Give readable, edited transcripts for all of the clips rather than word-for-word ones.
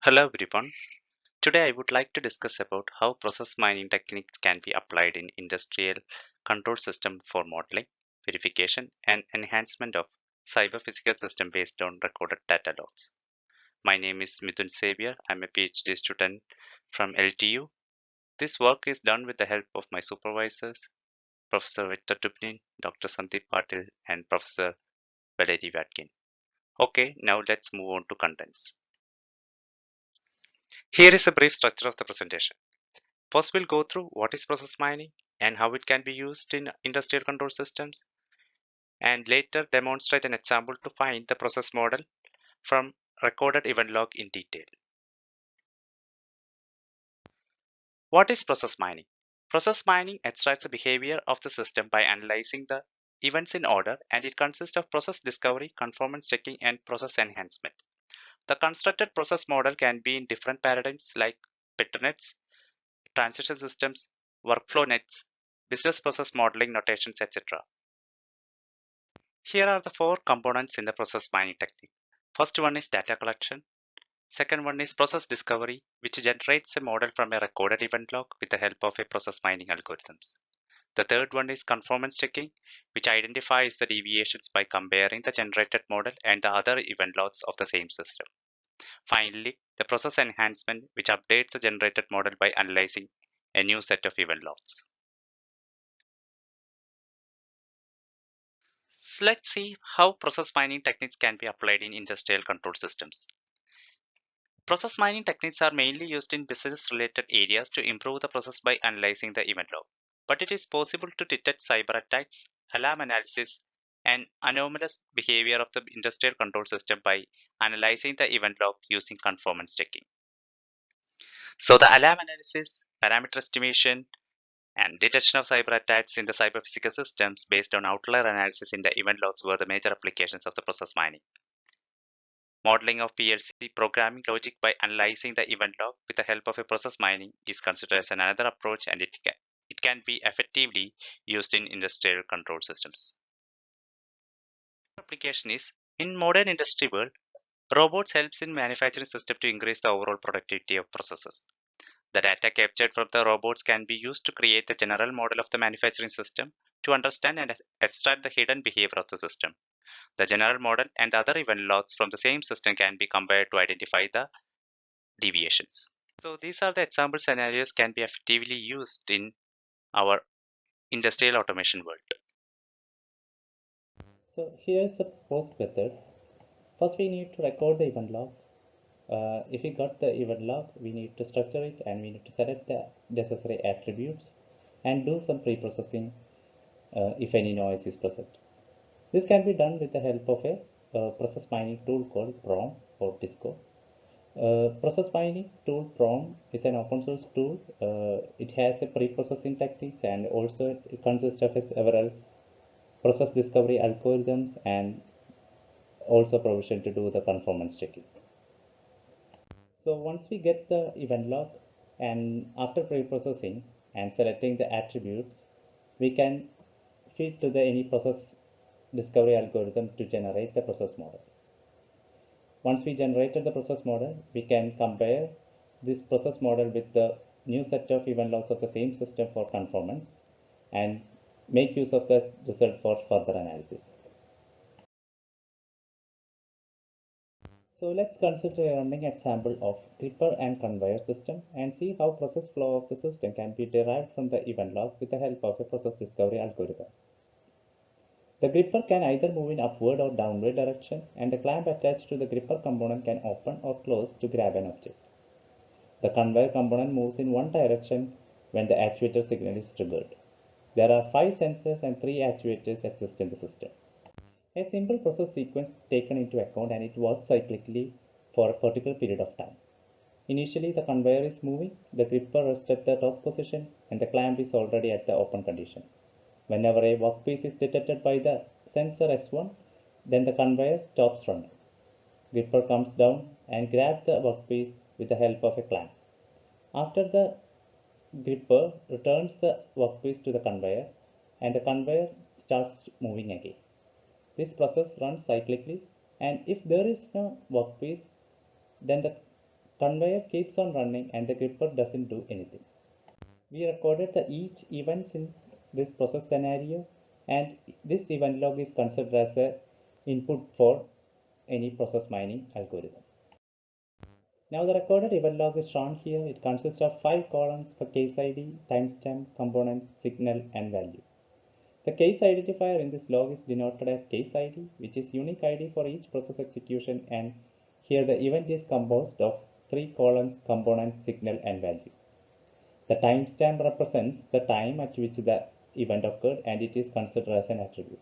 Hello everyone. Today I would like to discuss about how process mining techniques can be applied in industrial control system for modeling, verification, and enhancement of cyber physical system based on recorded data logs. My name is Mithun Xavier. I'm a PhD student from LTU. This work is done with the help of my supervisors, Professor Victor Dubnin, Dr. Sandeep Patil, and Professor Valery Vatkin. Okay, now let's move on to contents. Here is a brief structure of the presentation. First, we'll go through what is process mining and how it can be used in industrial control systems, and later demonstrate an example to find the process model from recorded event log in detail. What is process mining? Process mining extracts the behavior of the system by analyzing the events in order, and it consists of process discovery, conformance checking, and process enhancement. The constructed process model can be in different paradigms like Petri nets, transition systems, workflow nets, business process modeling notations, etc. Here are the four components in the process mining technique. First one is data collection. Second one is process discovery, which generates a model from a recorded event log with the help of a process mining algorithms. The third one is conformance checking, which identifies the deviations by comparing the generated model and the other event logs of the same system. Finally, the process enhancement, which updates the generated model by analyzing a new set of event logs. So let's see how process mining techniques can be applied in industrial control systems. Process mining techniques are mainly used in business related areas to improve the process by analyzing the event log. But it is possible to detect cyber attacks, alarm analysis, and anomalous behavior of the industrial control system by analyzing the event log using conformance checking. So the alarm analysis, parameter estimation, and detection of cyber attacks in the cyber physical systems based on outlier analysis in the event logs were the major applications of the process mining. Modeling of PLC programming logic by analyzing the event log with the help of a process mining is considered as another approach, and it can be effectively used in industrial control systems. Application is in modern industry world, robots helps in manufacturing system to increase the overall productivity of processes. The data captured from the robots can be used to create the general model of the manufacturing system to understand and extract the hidden behavior of the system. The general model and the other event logs from the same system can be compared to identify the deviations. So these are the example scenarios can be effectively used in our industrial automation world. So here's the proposed method. First, we need to record the event log. If we got the event log, we need to structure it and we need to select the necessary attributes and do some pre-processing if any noise is present. This can be done with the help of a process mining tool called ProM or Disco. Process mining tool ProM is an open source tool. It has a pre-processing techniques and also it consists of several process discovery algorithms and also provision to do the conformance checking. So once we get the event log and after pre-processing and selecting the attributes, we can feed to the any process discovery algorithm to generate the process model. Once we generated the process model, we can compare this process model with the new set of event logs of the same system for conformance and make use of the result for further analysis. So let's consider a running example of gripper and conveyor system and see how process flow of the system can be derived from the event log with the help of a process discovery algorithm. The gripper can either move in upward or downward direction, and the clamp attached to the gripper component can open or close to grab an object. The conveyor component moves in one direction when the actuator signal is triggered. There are 5 sensors and 3 actuators exist in the system. A simple process sequence taken into account and it works cyclically for a particular period of time. Initially, the conveyor is moving, the gripper rests at the top position, and the clamp is already at the open condition. Whenever a workpiece is detected by the sensor S1, then the conveyor stops running. Gripper comes down and grabs the workpiece with the help of a clamp. After the gripper returns the workpiece to the conveyor, and the conveyor starts moving again. This process runs cyclically, and if there is no workpiece, then the Conveyor keeps on running and the gripper doesn't do anything. We recorded the each events in this process scenario, and this event log is considered as a input for any process mining algorithm. Now the recorded event log is shown here. It consists of 5 columns for case ID, timestamp, components, signal, and value. The case identifier in this log is denoted as case ID, which is unique ID for each process execution, and here the event is composed of 3 columns, component, signal, and value. The timestamp represents the time at which the event occurred, and it is considered as an attribute.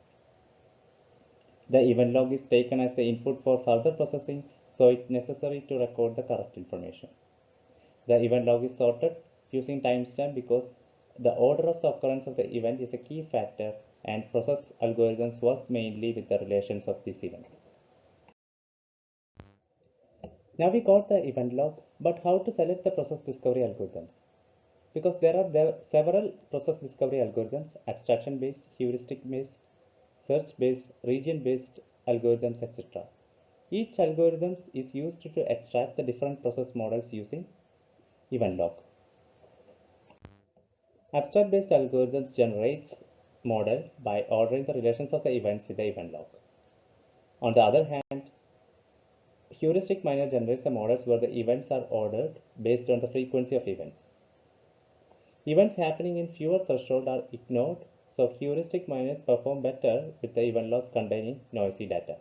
The event log is taken as the input for further processing, so it's necessary to record the correct information. The event log is sorted using timestamp because the order of the occurrence of the event is a key factor, and process algorithms works mainly with the relations of these events. Now we got the event log, but how to select the process discovery algorithms? Because there are several process discovery algorithms: abstraction based, heuristic based, search based, region based algorithms, etc. Each algorithm is used to extract the different process models using event log. Abstract based algorithms generates model by ordering the relations of the events in the event log. On the other hand, heuristic miner generates the models where the events are ordered based on the frequency of events. Events happening in fewer thresholds are ignored, so heuristic miners perform better with the event logs containing noisy data.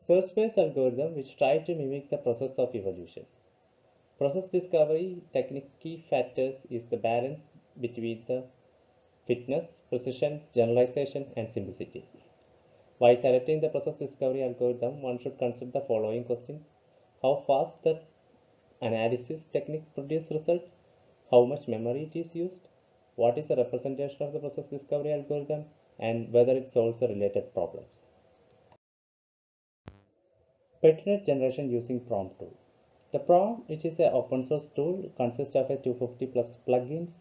Search-based algorithm which try to mimic the process of evolution. Process discovery technique key factors is the balance between the fitness, precision, generalization, and simplicity. While selecting the process discovery algorithm, one should consider the following questions: how fast the analysis technique produces result, how much memory it is used, what is the representation of the process discovery algorithm, and whether it solves the related problems. Petri generation using ProM tool. The ProM, which is an open source tool, consists of a 250 plus plugins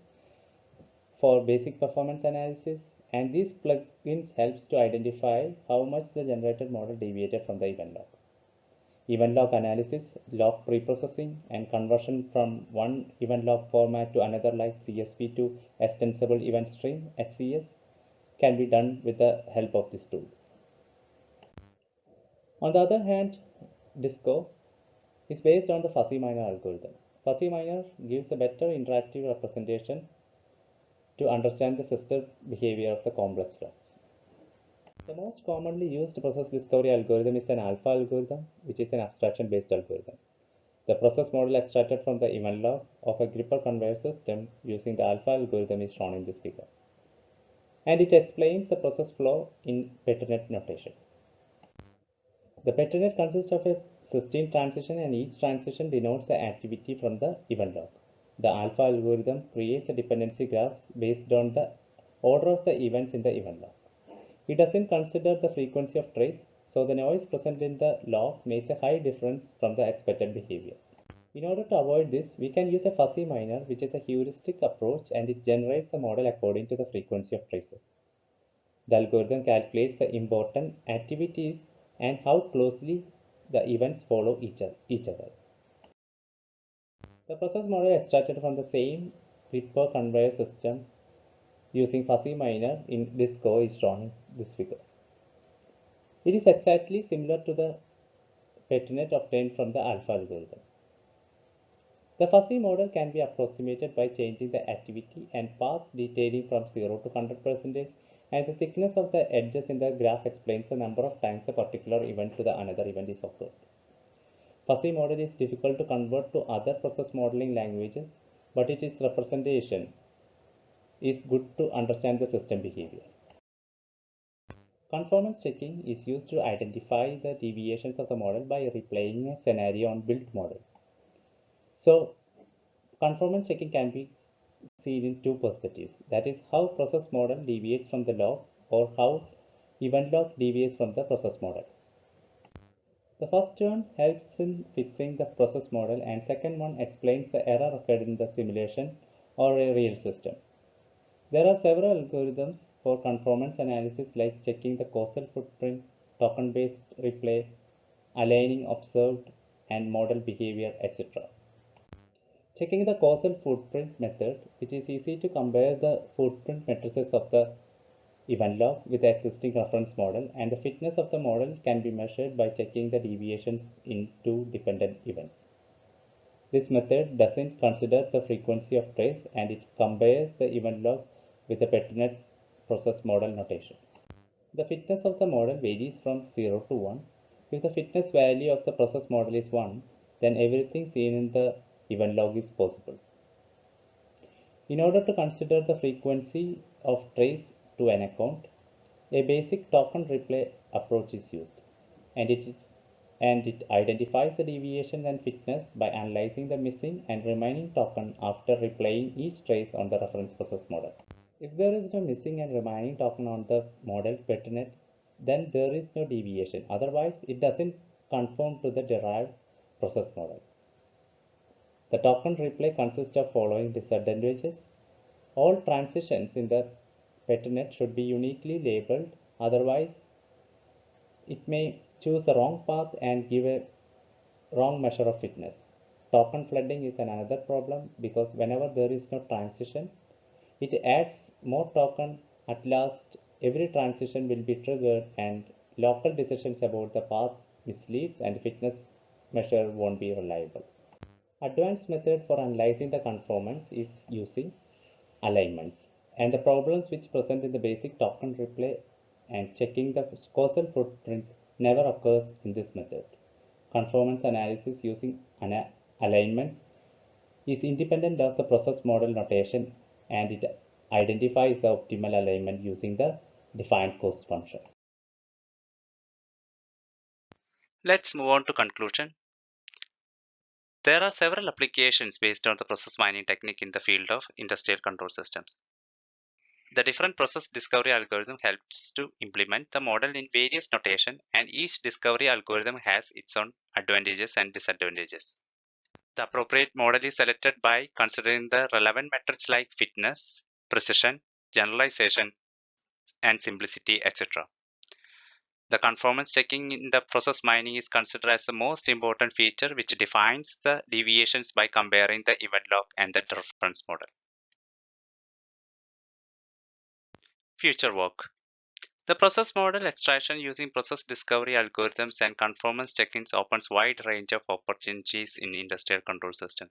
for basic performance analysis, and these plugins helps to identify how much the generated model deviated from the event log. Event log analysis, log preprocessing, and conversion from one event log format to another like CSV to extensible event stream (XES) can be done with the help of this tool. On the other hand, Disco is based on the fuzzy miner algorithm. Fuzzy miner gives a better interactive representation to understand the system behavior of the complex logs. The most commonly used process discovery algorithm is an alpha algorithm, which is an abstraction based algorithm. The process model extracted from the event log of a gripper conveyor system using the alpha algorithm is shown in this figure. And it explains the process flow in Petri notation. The Petri consists of a 16 transition, and each transition denotes the activity from the event log. The alpha algorithm creates a dependency graph based on the order of the events in the event log. It doesn't consider the frequency of trace, so the noise present in the log makes a high difference from the expected behavior. In order to avoid this, we can use a fuzzy miner, which is a heuristic approach, and it generates a model according to the frequency of traces. The algorithm calculates the important activities and how closely the events follow each other. The process model extracted from the same gripper conveyor system using fuzzy miner in this Go is shown in this figure. It is exactly similar to the Petri obtained from the alpha algorithm. The fuzzy model can be approximated by changing the activity and path detailing from 0 to 100%, and the thickness of the edges in the graph explains the number of times a particular event to the another event is occurred. Fuzzy model is difficult to convert to other process modeling languages, but its representation is good to understand the system behavior. Conformance checking is used to identify the deviations of the model by replaying a scenario on built model. So, conformance checking can be seen in two perspectives. That is, how process model deviates from the log, or how event log deviates from the process model. The first one helps in fixing the process model, and second one explains the error occurred in the simulation or a real system. There are several algorithms for conformance analysis, like checking the causal footprint, token-based replay, aligning observed, and model behavior, etc. Checking the causal footprint method, which is easy to compare the footprint matrices of the event log with the existing reference model, and the fitness of the model can be measured by checking the deviations in two dependent events. This method doesn't consider the frequency of trace, and it compares the event log with the Petri process model notation. The fitness of the model varies from 0 to 1. If the fitness value of the process model is 1, then everything seen in the event log is possible. In order to consider the frequency of trace to an account, a basic token replay approach is used, and it identifies the deviation and fitness by analyzing the missing and remaining token after replaying each trace on the reference process model. If there is no missing and remaining token on the model Petri, then there is no deviation. Otherwise, it doesn't conform to the derived process model. The token replay consists of following disadvantages. All transitions in the Petri should be uniquely labeled, otherwise it may choose a wrong path and give a wrong measure of fitness. Token flooding is another problem because whenever there is no transition, it adds more token. At last, every transition will be triggered and local decisions about the paths misleads and fitness measure won't be reliable. Advanced method for analyzing the conformance is using alignments, and the problems which present in the basic token replay and checking the causal footprints never occurs in this method. Conformance analysis using alignments is independent of the process model notation, and it identifies the optimal alignment using the defined cost function. Let's move on to conclusion. There are several applications based on the process mining technique in the field of industrial control systems. The different process discovery algorithm helps to implement the model in various notation, and each discovery algorithm has its own advantages and disadvantages. The appropriate model is selected by considering the relevant metrics like fitness, precision, generalization, and simplicity, etc. The conformance checking in the process mining is considered as the most important feature, which defines the deviations by comparing the event log and the reference model. Future work. The process model extraction using process discovery algorithms and conformance check-ins opens wide range of opportunities in industrial control systems.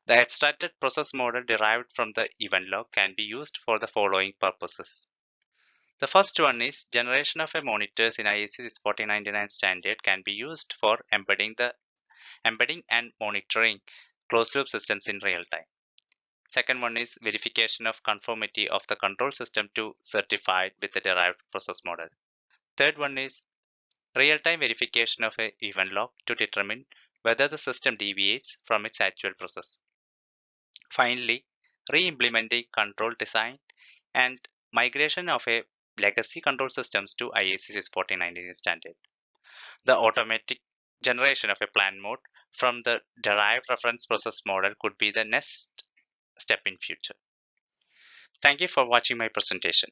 The extracted process model derived from the event log can be used for the following purposes. The first one is generation of a monitors in IEEE 1499 standard can be used for embedding and monitoring closed loop systems in real time. Second one is verification of conformity of the control system to certified with the derived process model. Third one is real-time verification of a event log to determine whether the system deviates from its actual process. Finally, re-implementing control design and migration of a legacy control systems to IEEE 1499 standard. The automatic generation of a plan mode from the derived reference process model could be the next step in future. Thank you for watching my presentation.